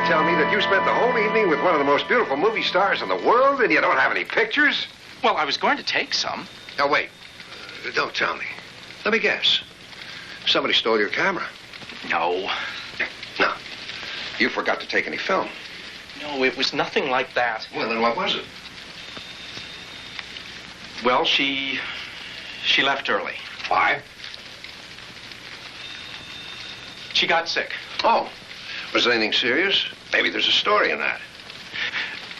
tell me that you spent the whole evening with one of the most beautiful movie stars in the world and you don't have any pictures? Well, I was going to take some. Now, wait. Don't tell me. Let me guess. Somebody stole your camera. No. No. You forgot to take any film. No, it was nothing like that. Well, then what was it? Well, she left early. Why? She got sick. Oh. Was it anything serious? Maybe there's a story in that.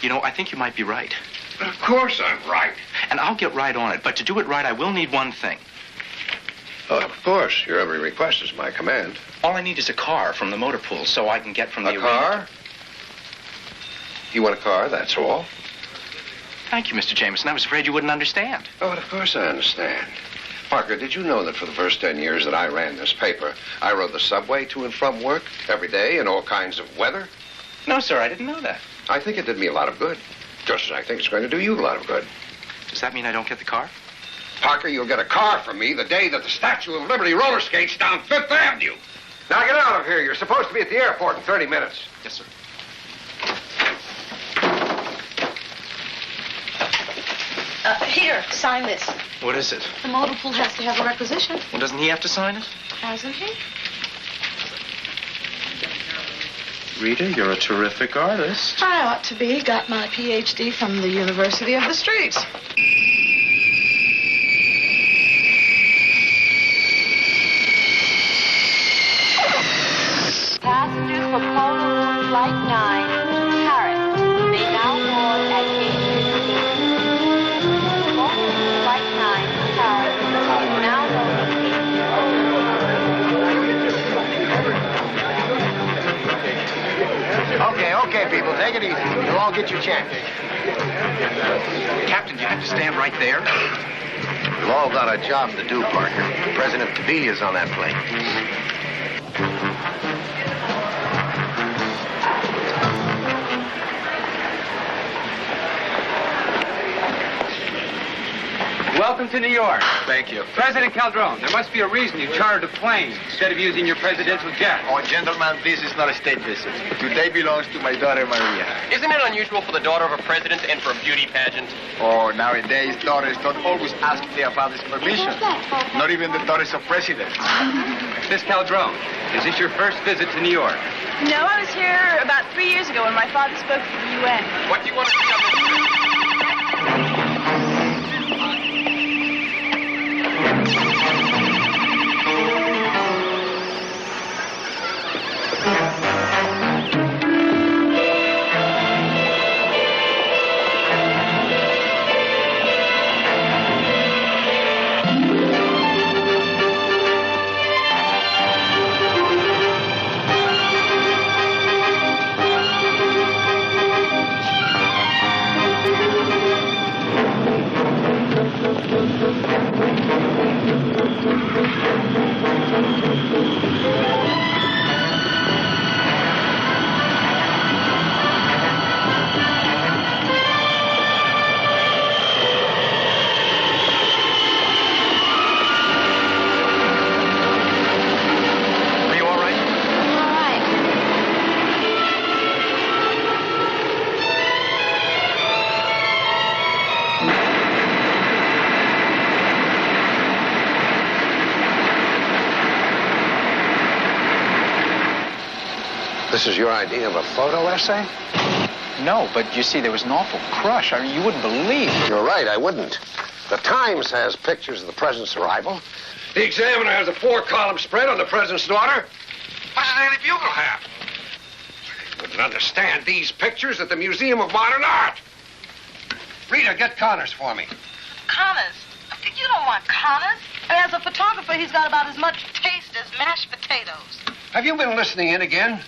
You know, I think you might be right. But of course I'm right. And I'll get right on it. But to do it right, I will need one thing. Oh, of course. Your every request is my command. All I need is a car from the motor pool so I can get from the arena. A car? You want a car, that's all? Thank you, Mr. Jameson. I was afraid you wouldn't understand. Oh, of course I understand. Parker, did you know that for the first 10 years that I ran this paper, I rode the subway to and from work every day in all kinds of weather? No, sir, I didn't know that. I think it did me a lot of good. Just as I think it's going to do you a lot of good. Does that mean I don't get the car? Parker, you'll get a car from me the day that the Statue of Liberty roller skates down Fifth Avenue. Now get out of here. You're supposed to be at the airport in 30 minutes. Yes, sir. Here, sign this. What is it? The motor pool has to have a requisition. Well, doesn't he have to sign it? Hasn't he? Rita, you're a terrific artist. I ought to be. Got my Ph.D. from the University of the Streets. Passengers for Polo Flight 9, Paris, may now board at gate 15. Polo Flight 9, Paris, now board at gate 15. Okay, people, take it easy. You'll all get your chance. Captain, you have to stand right there. We've all got a job to do, Parker. President Pavilia's on that plane. Welcome to New York. Thank you. President Calderon, there must be a reason you chartered a plane instead of using your presidential jet. Oh, gentlemen, this is not a state visit. Today belongs to my daughter, Maria. Isn't it unusual for the daughter of a president to enter a beauty pageant? Oh, nowadays, daughters don't always ask their father's permission. Not even the daughters of presidents. Miss Calderon, is this your first visit to New York? No, I was here about 3 years ago when my father spoke for the UN. What do you want to see on this trip? This is your idea of a photo essay? No, but you see, there was an awful crush. I mean, you wouldn't believe. You're right, I wouldn't. The Times has pictures of the president's arrival. The Examiner has a 4-column spread on the president's daughter. What does the Daily Bugle have? I wouldn't understand these pictures at the Museum of Modern Art. Rita, get Connors for me. Connors? You don't want Connors. And as a photographer, he's got about as much taste as mashed potatoes. Have you been listening in again?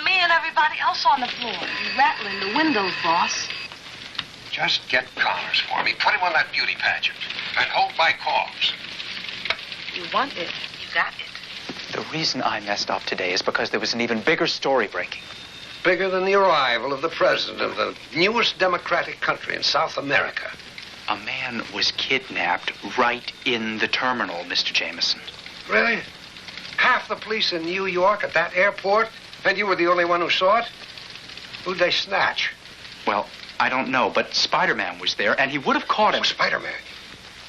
Me and everybody else on the floor. Rattling the windows, boss. Just get Connors for me. Put him on that beauty pageant. And hold my calls. You want it. You got it. The reason I messed up today is because there was an even bigger story breaking. Bigger than the arrival of the president of the newest democratic country in South America. A man was kidnapped right in the terminal, Mr. Jameson. Really? Half the police in New York at that airport? And you were the only one who saw it? Who'd they snatch? Well, I don't know, but Spider-Man was there, and he would have caught him. Oh, Spider-Man.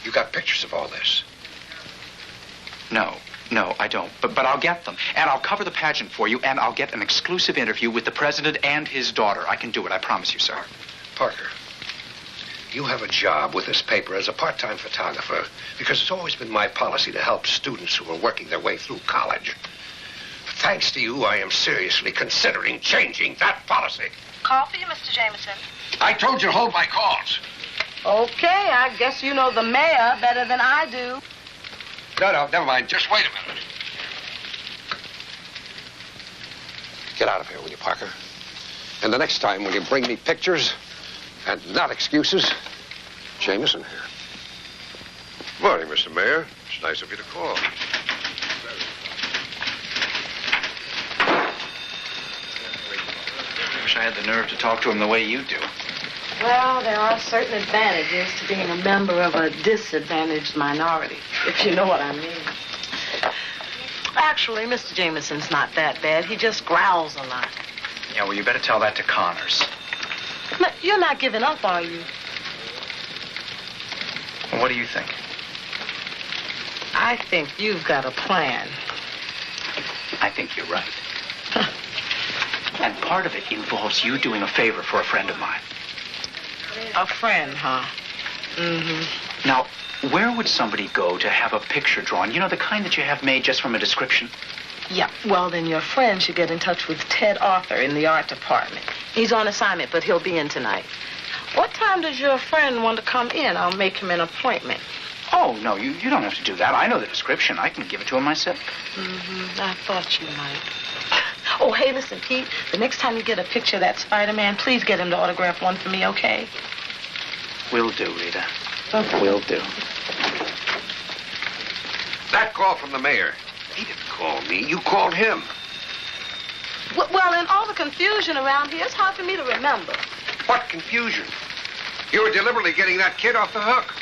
You got pictures of all this? No, I don't. But I'll get them. And I'll cover the pageant for you, and I'll get an exclusive interview with the president and his daughter. I can do it, I promise you, sir. Parker, you have a job with this paper as a part-time photographer because it's always been my policy to help students who are working their way through college. Thanks to you, I am seriously considering changing that policy. Call for you, Mr. Jameson. I told you to hold my calls. Okay, I guess you know the mayor better than I do. No, never mind. Just wait a minute. Get out of here, will you, Parker? And the next time, will you bring me pictures and not excuses? Jameson here. Morning, Mr. Mayor. It's nice of you to call. Wish I had the nerve to talk to him the way you do. Well, there are certain advantages to being a member of a disadvantaged minority, if you know what I mean. Actually, Mr. Jameson's not that bad. He just growls a lot. Yeah, well, you better tell that to Connors. No, you're not giving up, are you? Well, what do you think? I think you've got a plan. I think you're right. And part of it involves you doing a favor for a friend of mine. A friend, huh? Mm-hmm. Now, where would somebody go to have a picture drawn? You know, the kind that you have made just from a description? Yeah, well, then your friend should get in touch with Ted Arthur in the art department. He's on assignment, but he'll be in tonight. What time does your friend want to come in? I'll make him an appointment. Oh, no, you don't have to do that. I know the description. I can give it to him myself. Mm-hmm. I thought you might. Oh, hey, listen, Pete. The next time you get a picture of that Spider-Man, please get him to autograph one for me, okay? Will do, Rita. Okay. Will do. That call from the mayor. He didn't call me. You called him. Well, in all the confusion around here, it's hard for me to remember. What confusion? You were deliberately getting that kid off the hook.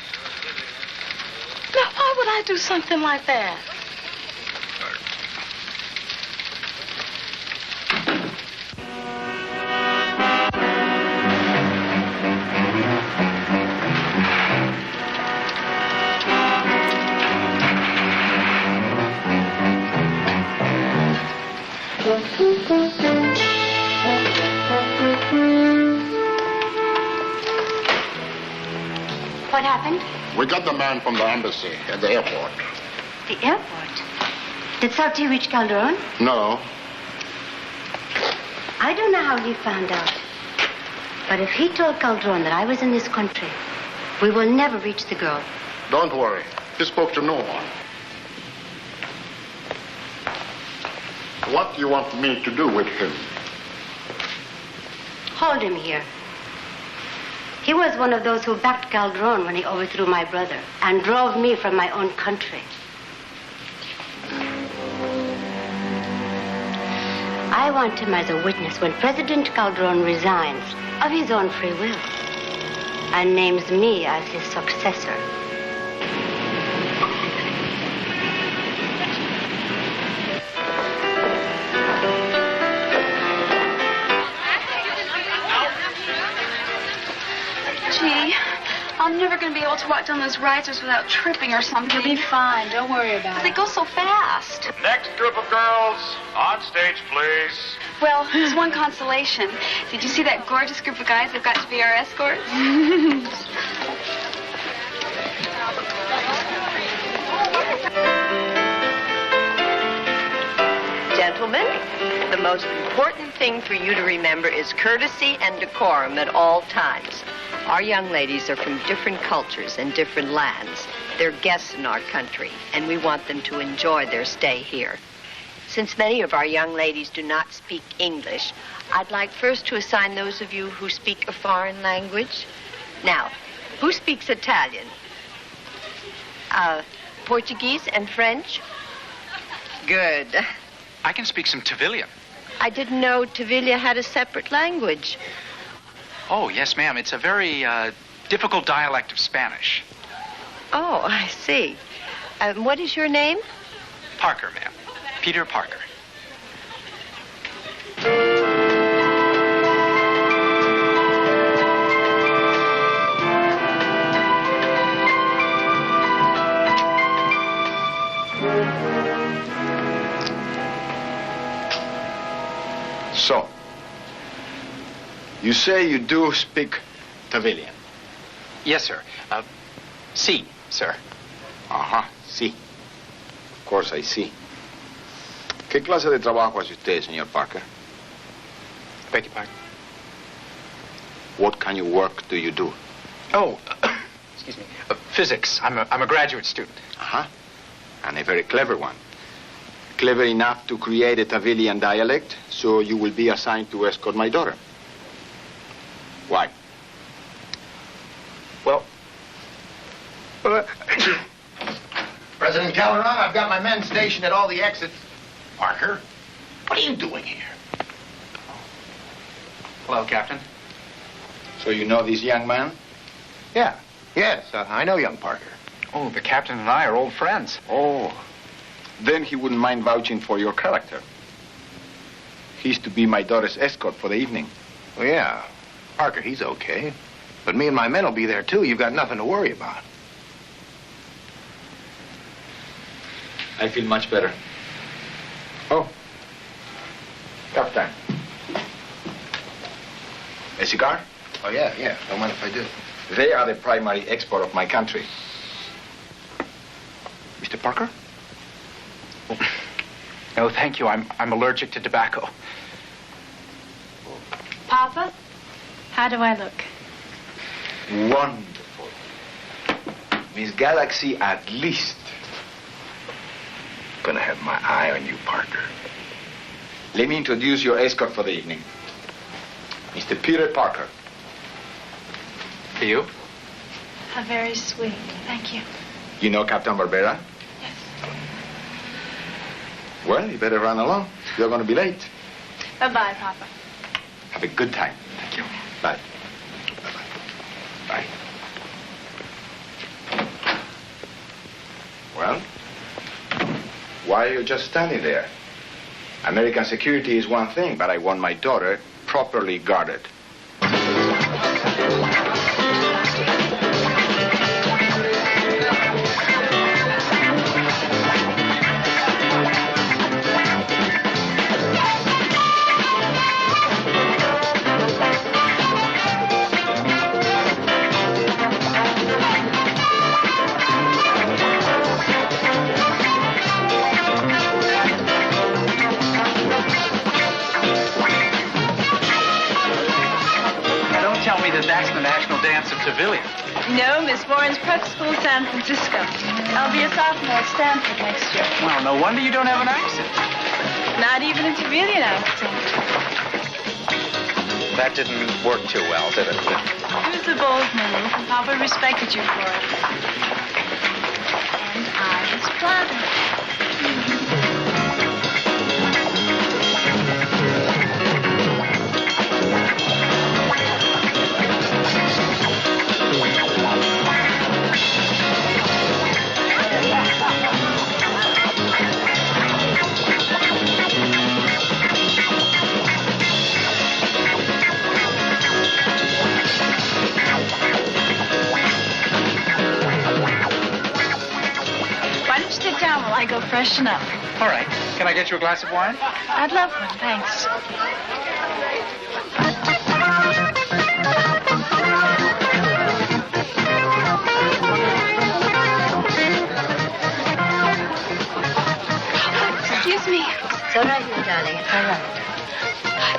Now, why would I do something like that? What happened? We got the man from the embassy at the airport. The airport? Did Salty reach Calderon? No. I don't know how he found out. But if he told Calderon that I was in this country, we will never reach the girl. Don't worry. He spoke to no one. What do you want me to do with him? Hold him here. He was one of those who backed Calderon when he overthrew my brother and drove me from my own country. I want him as a witness when President Calderon resigns of his own free will and names me as his successor. Gee, I'm never going to be able to walk down those risers without tripping or something. You'll be fine. Don't worry about But they go so fast. Next group of girls, on stage, please. Well, there's one consolation. Did you see that gorgeous group of guys that got to be our escorts? Gentlemen, the most important thing for you to remember is courtesy and decorum at all times. Our young ladies are from different cultures and different lands. They're guests in our country, and we want them to enjoy their stay here. Since many of our young ladies do not speak English, I'd like first to assign those of you who speak a foreign language. Now, who speaks Italian? Portuguese and French? Good. I can speak some Tavillian. I didn't know Tavilla had a separate language. Oh, yes, ma'am. It's a very difficult dialect of Spanish. Oh, I see. What is your name? Parker, ma'am. Peter Parker. So, you say you do speak Tavillian? Yes, sir. Si, sir. Sí. Of course I see. ¿Qué clase de trabajo hace usted, señor Parker? Beg your pardon? What kind of work do you do? Oh, excuse me. Physics. I'm a graduate student. And a very clever one. Clever enough to create a Tavillian dialect, so you will be assigned to escort my daughter. Why? Well, President Calderon, I've got my men stationed at all the exits. Parker, what are you doing here? hello, Captain. So you know this young man? Yes, I know young Parker. Oh, the captain and I are old friends. Oh. Then he wouldn't mind vouching for your character. He's to be my daughter's escort for the evening. Well, yeah, Parker, he's okay. But me and my men will be there, too. You've got nothing to worry about. I feel much better. Oh. Captain. A cigar? Oh, yeah. Don't mind if I do. They are the primary export of my country. Mr. Parker? No, thank you. I'm allergic to tobacco. Papa, how do I look? Wonderful. Miss Galaxy, at least. Gonna have my eye on you, Parker. Let me introduce your escort for the evening. Mr. Peter Parker. To you? How very sweet. Thank you. You know Captain Barbera? Yes. Well, you better run along. You're going to be late. Bye-bye, Papa. Have a good time. Thank you. Bye. Bye. Well, why are you just standing there? American security is one thing, but I want my daughter properly guarded. Civilian. No, Miss Warren's prep school, San Francisco. I'll be a sophomore at Stanford next year. Well, no wonder you don't have an accent. Not even a civilian accent. That didn't work too well, did it? It was a bold move, and Papa respected you for it. And I was flattered. I go freshen up. All right. Can I get you a glass of wine? I'd love one, thanks. Excuse me. It's all right, my darling. It's all right.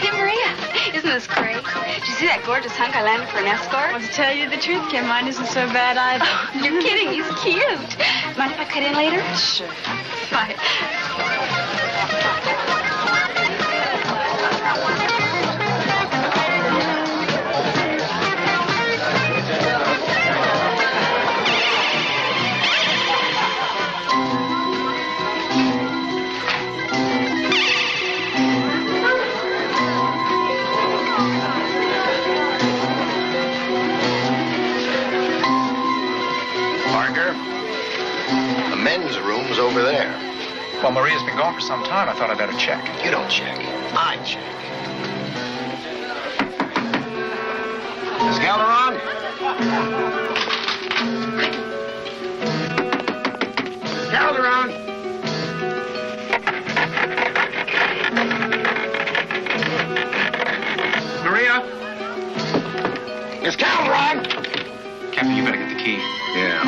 Hey, Maria, isn't this great? Did you see that gorgeous hunk I landed for an escort? Well, to tell you the truth, Kim, mine isn't so bad either. Oh, you're kidding. He's cute. Mind if I cut in later? Sure. Bye. Over there. Well, Maria's been gone for some time. I thought I'd better check. You don't check. I check. Miss Calderon? Calderon! Captain, you better get the key. Yeah.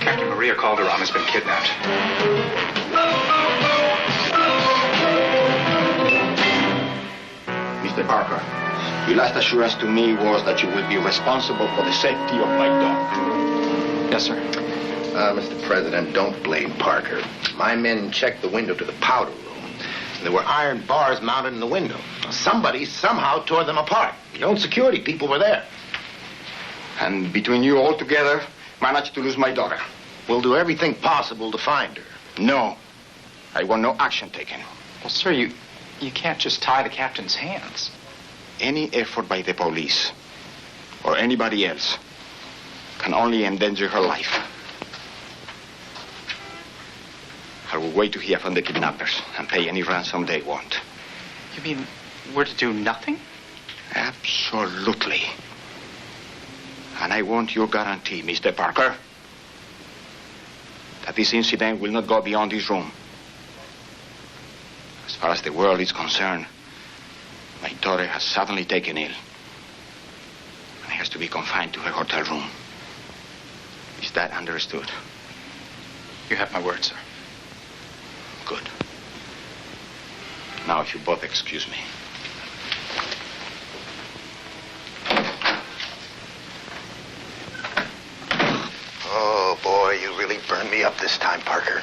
Captain Maria Calderon has been kidnapped. Mr. Parker, your last assurance to me was that you will be responsible for the safety of my dog. Yes, sir. Mr. President, don't blame Parker. My men checked the window to the powder room. There were iron bars mounted in the window. Somebody somehow tore them apart. Your own security people were there. And between you all together, managed to lose my daughter. We'll do everything possible to find her. No. I want no action taken. Well, sir, you can't just tie the captain's hands. Any effort by the police or anybody else can only endanger her life. I will wait to hear from the kidnappers and pay any ransom they want. You mean we're to do nothing? Absolutely. And I want your guarantee, Mr. Parker, that this incident will not go beyond this room. As far as the world is concerned, my daughter has suddenly taken ill and has to be confined to her hotel room. Is that understood? You have my word, sir. Good. Now, if you both excuse me. Oh, boy, you really burned me up this time, Parker.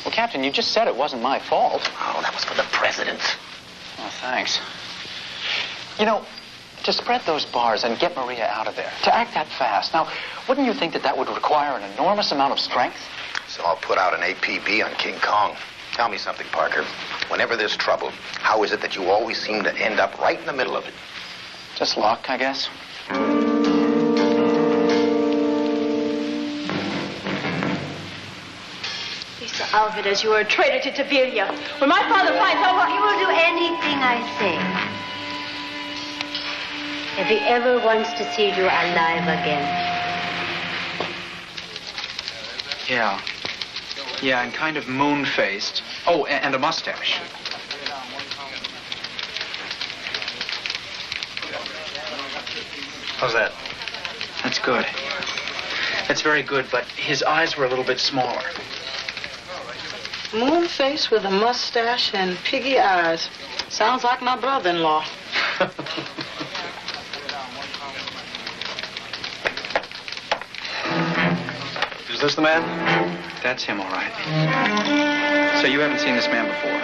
Well, Captain, you just said it wasn't my fault. Oh, that was for the president. Oh, thanks. You know, to spread those bars and get Maria out of there, to act that fast. Now, wouldn't you think that would require an enormous amount of strength? So I'll put out an APB on King Kong. Tell me something, Parker. Whenever there's trouble, how is it that you always seem to end up right in the middle of it? Just luck, I guess. Lisa Alvarez, you are a traitor to Tavilla. When my father finds out, he will do anything I say. If he ever wants to see you alive again. Yeah, and kind of moon-faced. Oh, and a mustache. How's that? That's good. That's very good, but his eyes were a little bit smaller. Moon face with a mustache and piggy eyes. Sounds like my brother-in-law. Is this the man? That's him, all right. So you haven't seen this man before?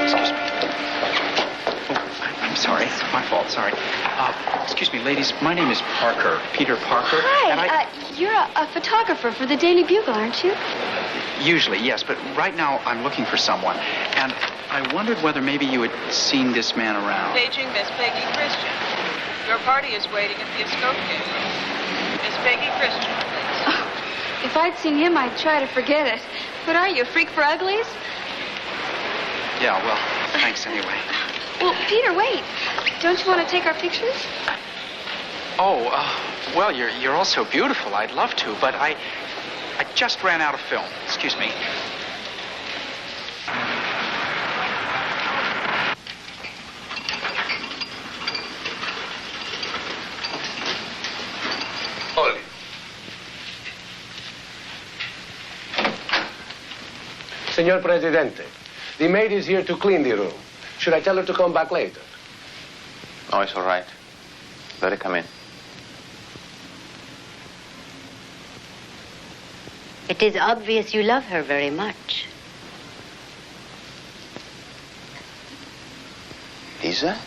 Excuse me. Oh, I'm sorry. My fault. Sorry. Excuse me, ladies. My name is Parker. Peter Parker. Hi. And You're a photographer for the Daily Bugle, aren't you? Usually, yes, but right now I'm looking for someone. And I wondered whether maybe you had seen this man around. Paging Miss Peggy Christian. Your party is waiting at the escort gate. Miss Peggy Christian, please. Oh, if I'd seen him, I'd try to forget it. What are you, a freak for uglies? Yeah, well, thanks anyway. Well, Peter, wait. Don't you want to take our pictures? Oh, well, you're all so beautiful. I'd love to, but I just ran out of film. Excuse me. Hold. Senor Presidente, the maid is here to clean the room. Should I tell her to come back later? No, it's all right. Let her come in. It is obvious you love her very much. Lisa?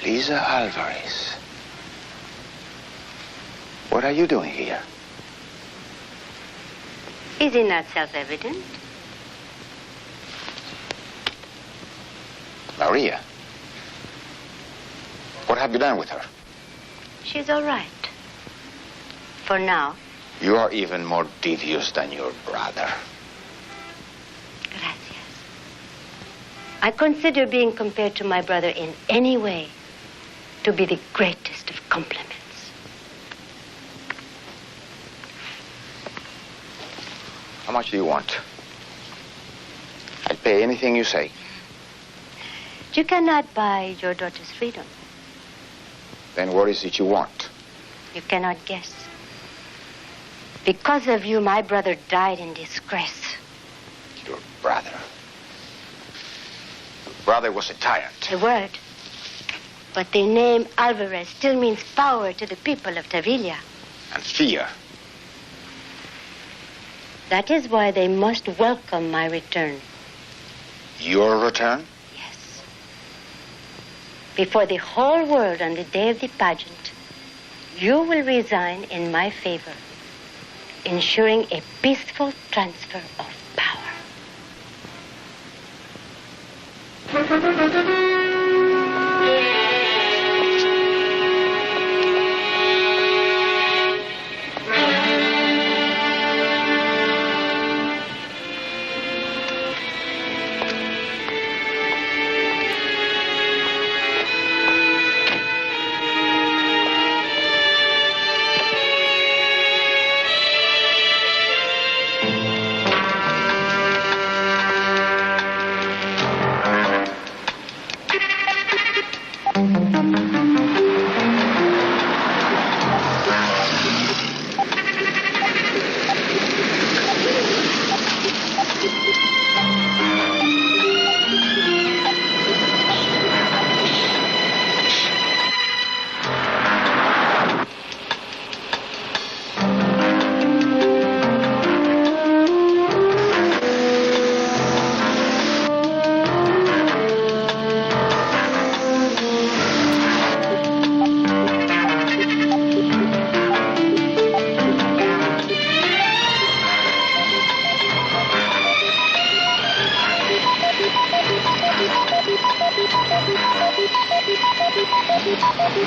Lisa Alvarez. What are you doing here? Is it not self-evident? Maria, what have you done with her? She's all right. For now. You are even more devious than your brother. Gracias. I consider being compared to my brother in any way to be the greatest of compliments. How much do you want? I'll pay anything you say. You cannot buy your daughter's freedom. Then what is it you want? You cannot guess. Because of you, my brother died in disgrace. Your brother? Your brother was a tyrant. A word. But the name Alvarez still means power to the people of Tavilla. And fear. That is why they must welcome my return. Your return? Yes. Before the whole world on the day of the pageant, you will resign in my favor, ensuring a peaceful transfer of power.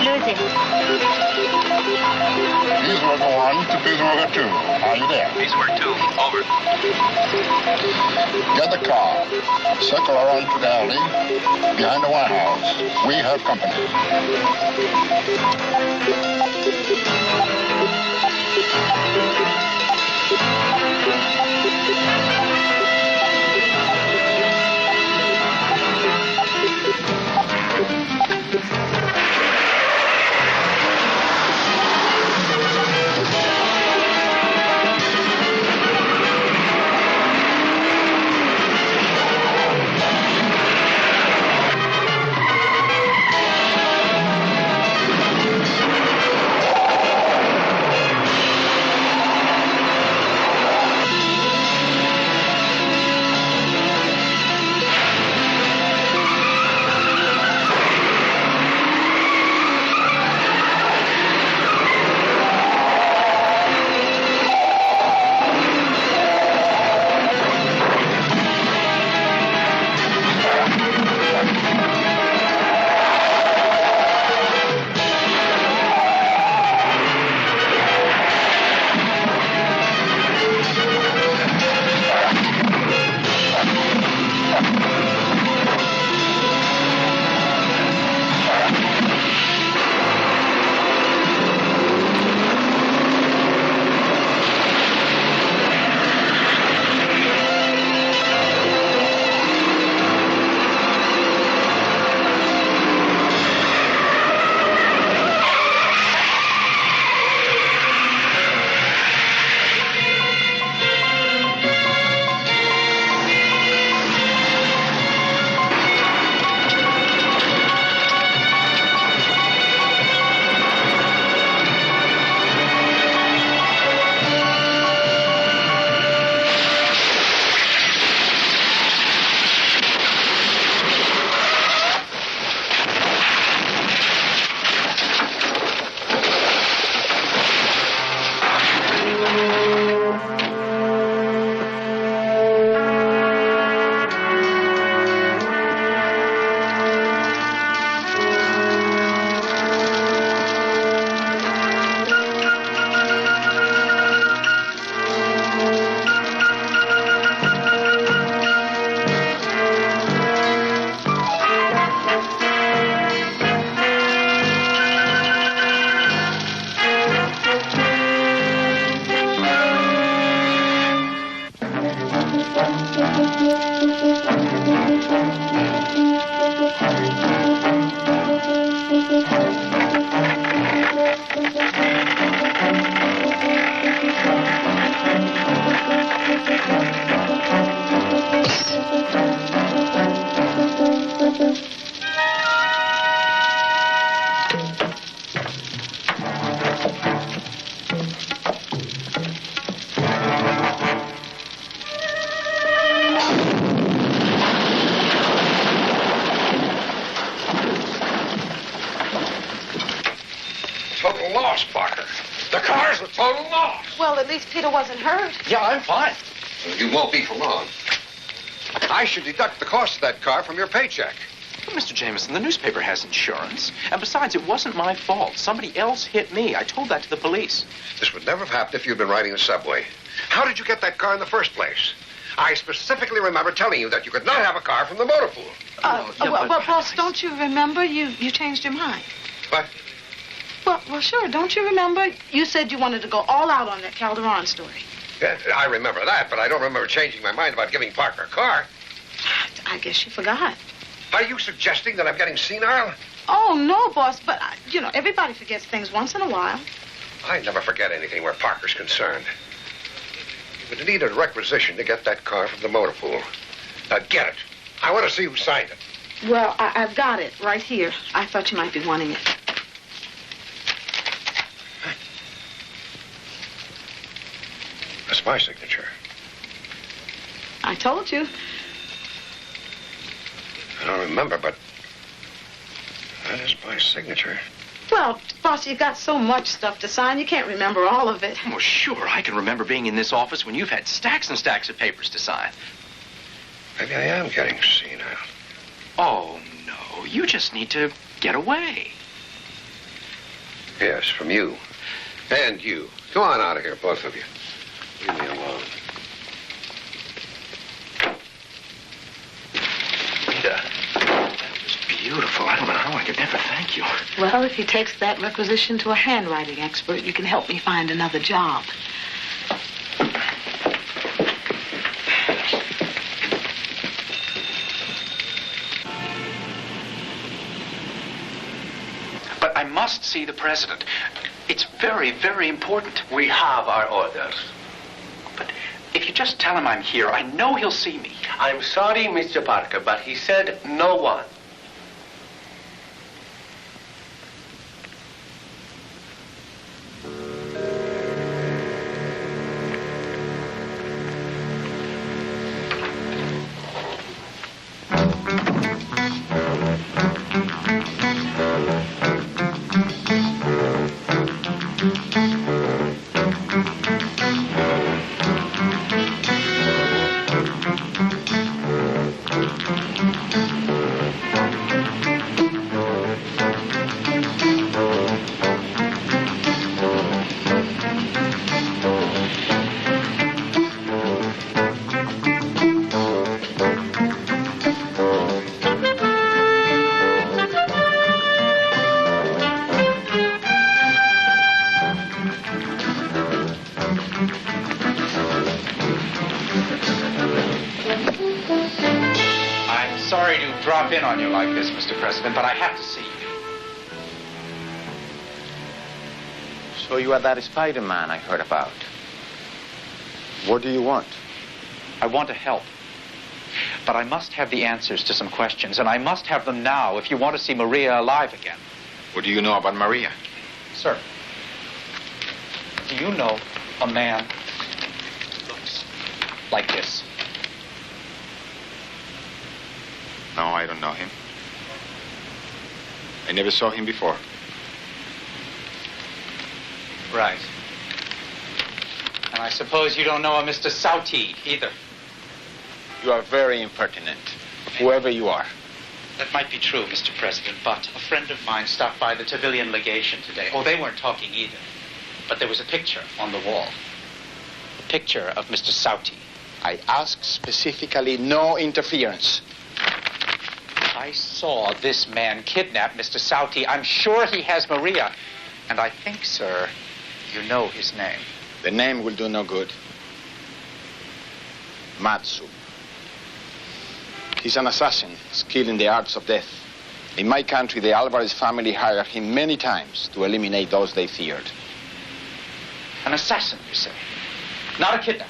Losing. Beeswax 1 to Beeswax 2. Are you there? Beeswax 2, over. Get the car. Circle around to the alley behind the White House. We have company. total loss. Well, at least Peter wasn't hurt. Yeah, I'm fine. Well, you won't be for long. I should deduct the cost of that car from your paycheck. But Mr. Jameson, the newspaper has insurance. And besides, it wasn't my fault. Somebody else hit me. I told that to the police. This would never have happened if you'd been riding the subway. How did you get that car in the first place? I specifically remember telling you that you could not have a car from the motor pool. Well, boss, don't you remember? You changed your mind. What? Well, sure. Don't you remember? You said you wanted to go all out on that Calderon story. Yeah, I remember that, but I don't remember changing my mind about giving Parker a car. I guess you forgot. Are you suggesting that I'm getting senile? Oh, no, boss, but, everybody forgets things once in a while. I never forget anything where Parker's concerned. You would need a requisition to get that car from the motor pool. Now, get it. I want to see who signed it. Well, I've got it right here. I thought you might be wanting it. That's my signature. I told you. I don't remember, but that is my signature. Well, boss, you got so much stuff to sign, you can't remember all of it. Well, sure, I can remember being in this office when you've had stacks and stacks of papers to sign. Maybe I am getting senile. Oh, no, you just need to get away. Yes, from you. And you. Go on out of here, both of you. Leave me alone. Rita, that was beautiful. I don't know how I could ever thank you. Well, if he takes that requisition to a handwriting expert, you can help me find another job. But I must see the president. It's very, very important. We have our orders. But if you just tell him I'm here, I know he'll see me. I'm sorry, Mr. Parker, but he said no one. In on you like this, Mr. President, but I have to see you. So you are that Spider-Man I heard about. What do you want? I want to help. But I must have the answers to some questions, and I must have them now if you want to see Maria alive again. What do you know about Maria? Sir, do you know a man who looks like this? No, I don't know him. I never saw him before. Right. And I suppose you don't know a Mr. Sauti either. You are very impertinent, whoever you are. That might be true, Mr. President, but a friend of mine stopped by the Tavillian legation today. Oh, they weren't talking either. But there was a picture on the wall. A picture of Mr. Sauti. I ask specifically no interference. I saw this man kidnap Mr. Sauti. I'm sure he has Maria. And I think, sir, you know his name. The name will do no good. Matsu. He's an assassin, skilled in the arts of death. In my country, the Alvarez family hired him many times to eliminate those they feared. An assassin, you say? Not a kidnapper?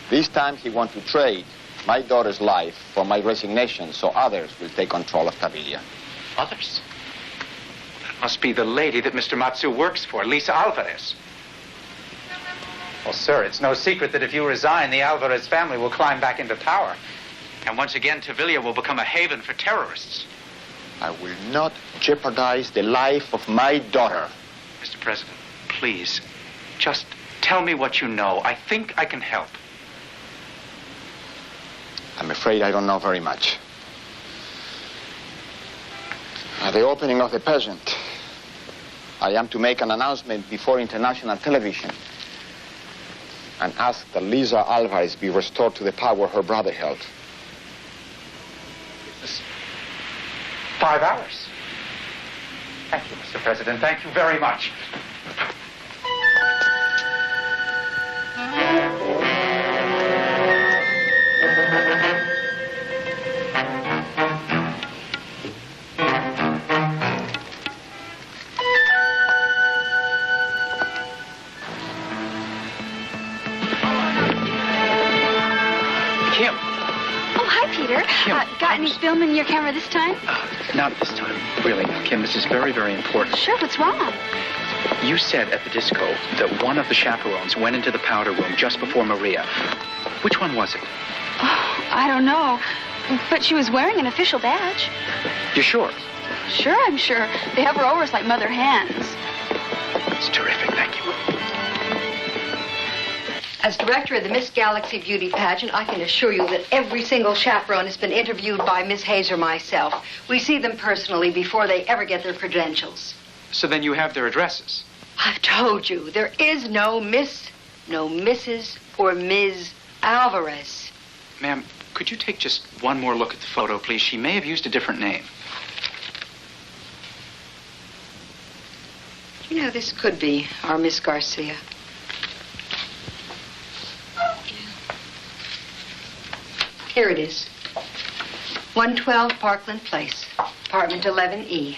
This time he wants to trade my daughter's life for my resignation so others will take control of Tavilla. Others? That must be the lady that Mr. Matsu works for, Lisa Alvarez. Well, sir, it's no secret that if you resign, the Alvarez family will climb back into power. And once again, Tavilla will become a haven for terrorists. I will not jeopardize the life of my daughter. Mr. President, please, Just tell me what you know. I think I can help. I'm afraid I don't know very much. At the opening of the pageant, I am to make an announcement before international television and ask that Lisa Alvarez be restored to the power her brother held. It's 5 hours. Thank you, Mr. President. Thank you very much. Got any film in your camera this time? Not this time. Really, Kim, this is very, very important. Sure, what's wrong? You said at the disco that one of the chaperones went into the powder room just before Maria. Which one was it? Oh, I don't know. But she was wearing an official badge. You sure? Sure, I'm sure. They have her over as like mother hens. It's terrific, thank you. As director of the Miss Galaxy Beauty Pageant, I can assure you that every single chaperone has been interviewed by Miss Hayes or myself. We see them personally before they ever get their credentials. So then you have their addresses? I've told you, there is no Miss, no Mrs. or Ms. Alvarez. Ma'am, could you take just one more look at the photo, please? She may have used a different name. You know, this could be our Miss Garcia. Here it is. 112 Parkland Place, apartment 11E.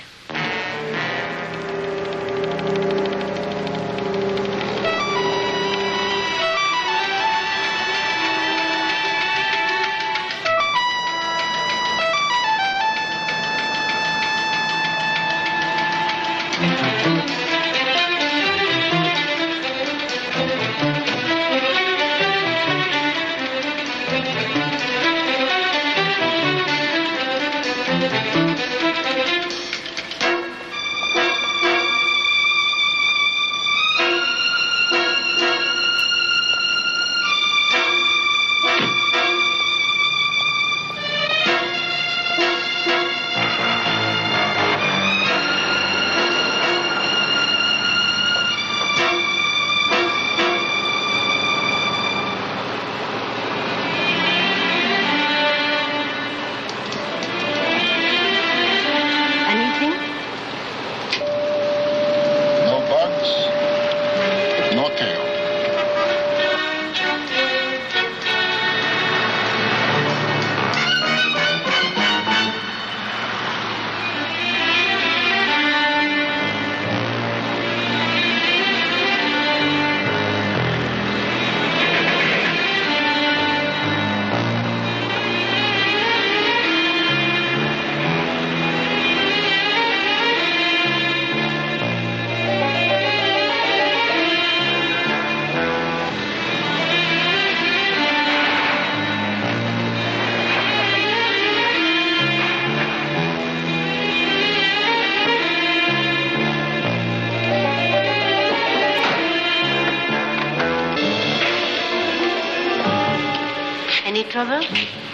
Any trouble?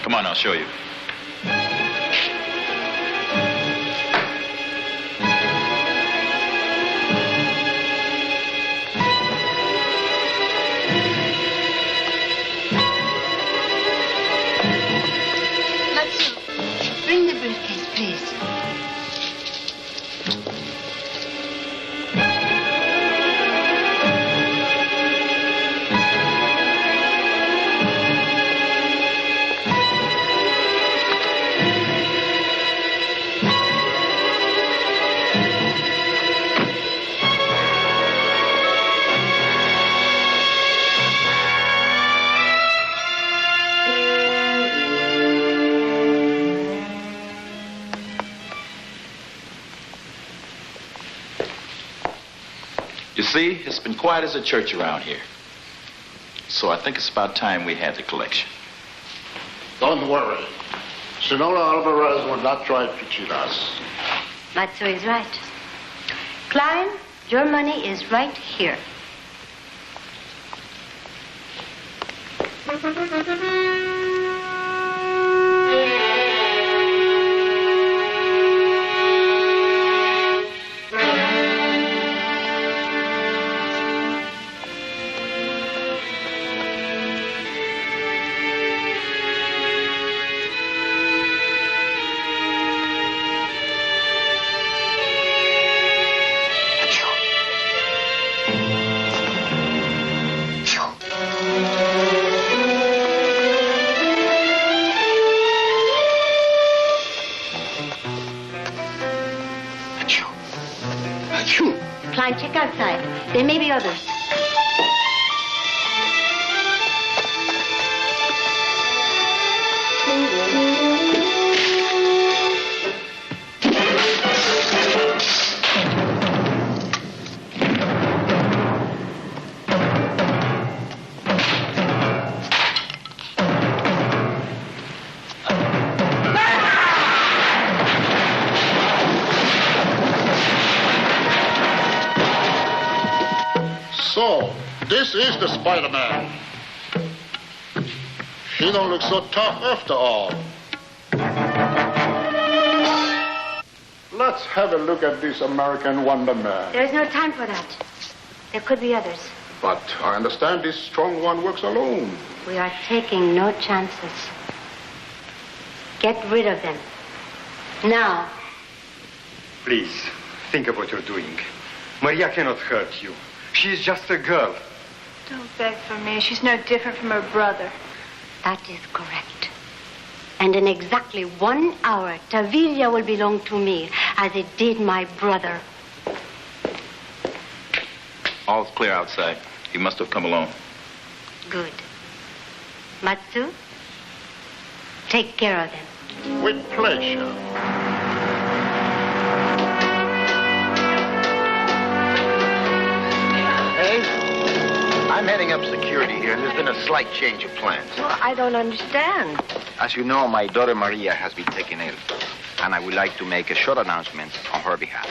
Come on, I'll show you. Matsu, bring the briefcase, please. You see, it's been quiet as a church around here. So I think it's about time we had the collection. Don't worry. Senora Alvarez will not try to cheat us. Matsu is right. Klein, your money is right here. Klein, check outside. There may be others. So, this is the Spider-Man. He don't look so tough after all. Let's have a look at this American Wonder Man. There is no time for that. There could be others. But I understand this strong one works alone. We are taking no chances. Get rid of them. Now. Please, think of what you're doing. Maria cannot hurt you. She is just a girl. Don't beg for me. She's no different from her brother. That is correct. And in exactly 1 hour, Tavilia will belong to me, as it did my brother. All's clear outside. He must have come alone. Good. Matsu, take care of them. With pleasure. I'm heading up security here, and there's been a slight change of plans. Well, I don't understand. As you know, my daughter Maria has been taken ill, and I would like to make a short announcement on her behalf.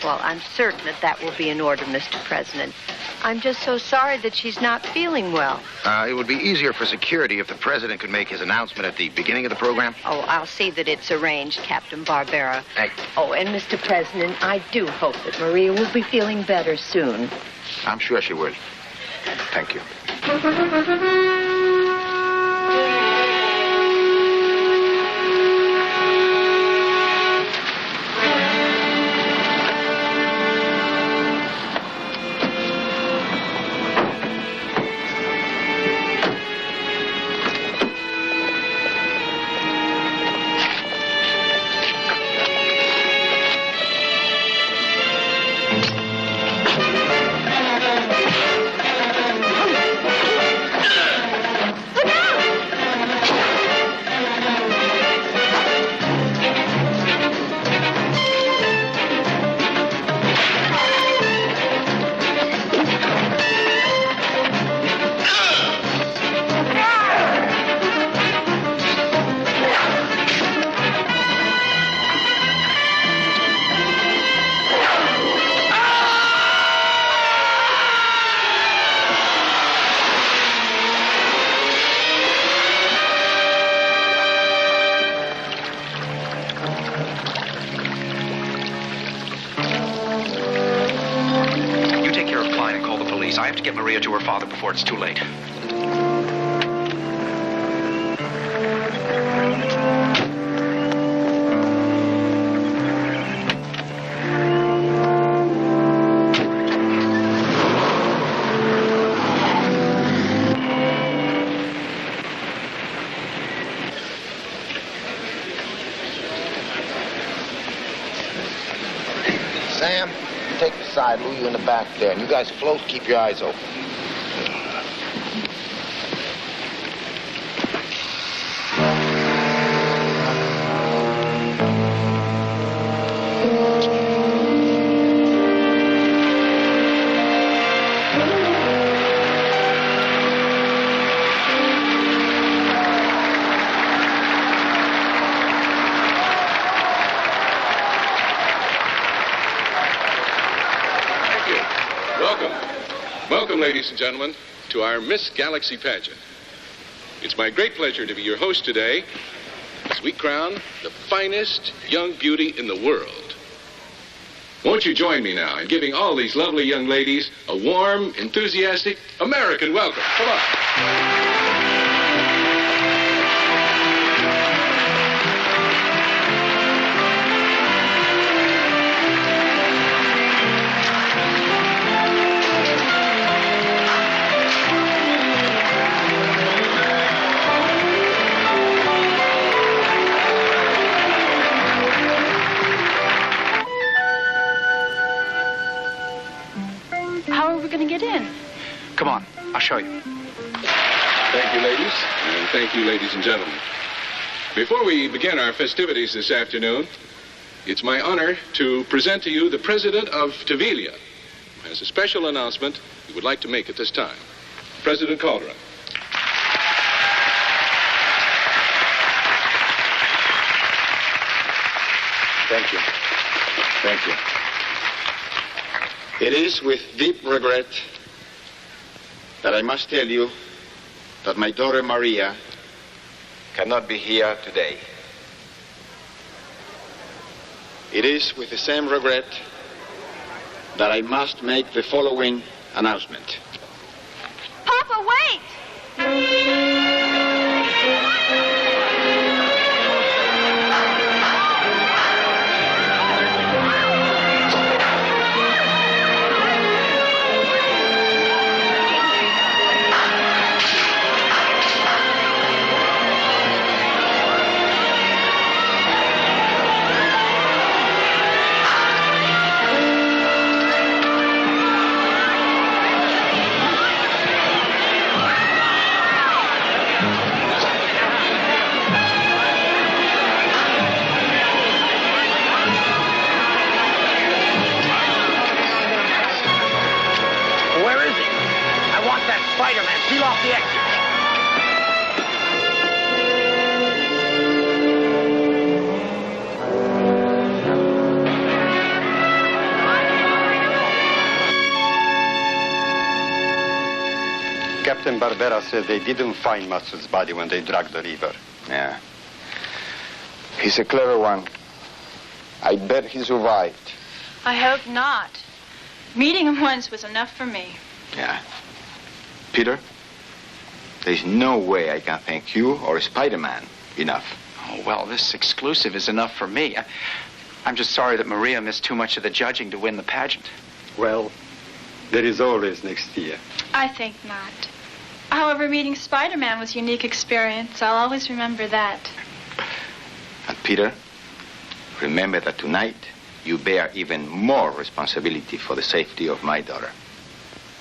Well, I'm certain that that will be in order, Mr. President. I'm just so sorry that she's not feeling well. It would be easier for security if the president could make his announcement at the beginning of the program. Oh, I'll see that it's arranged, Captain Barbera. Hey. Oh, and Mr. President, I do hope that Maria will be feeling better soon. I'm sure she will. Thank you. I have to get Maria to her father before it's too late. Sam, take the side, Lou, you in the back there. And you guys float, keep your eyes open. Welcome, ladies and gentlemen, to our Miss Galaxy pageant. It's my great pleasure to be your host today as we crown the finest young beauty in the world. Won't you join me now in giving all these lovely young ladies a warm, enthusiastic American welcome? Come on. Come on, I'll show you. Thank you, ladies, and thank you, ladies and gentlemen. Before we begin our festivities this afternoon, it's my honor to present to you the president of Tavalia, who has a special announcement he would like to make at this time. President Calderon. Thank you. Thank you. It is with deep regret that I must tell you that my daughter Maria cannot be here today. It is with the same regret that I must make the following announcement. Papa, wait! Spiderman, peel off the exit. Captain Barbera said they didn't find Matsu's body when they dragged the river. Yeah. He's a clever one. I bet he survived. I hope not. Meeting him once was enough for me. Yeah. Peter, there's no way I can thank you or Spider-Man enough. Oh, well, this exclusive is enough for me. I'm just sorry that Maria missed too much of the judging to win the pageant. Well, there is always next year. I think not. However, meeting Spider-Man was a unique experience. I'll always remember that. And Peter, remember that tonight you bear even more responsibility for the safety of my daughter.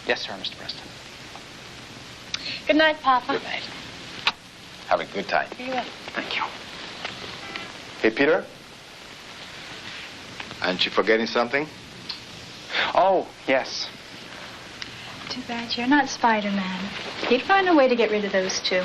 Yes, sir, Mr. Preston. Good night, Papa. Good night. Have a good time. You will. Thank you. Hey, Peter. Aren't you forgetting something? Oh, yes. Too bad you're not Spider-Man. He'd find a way to get rid of those two.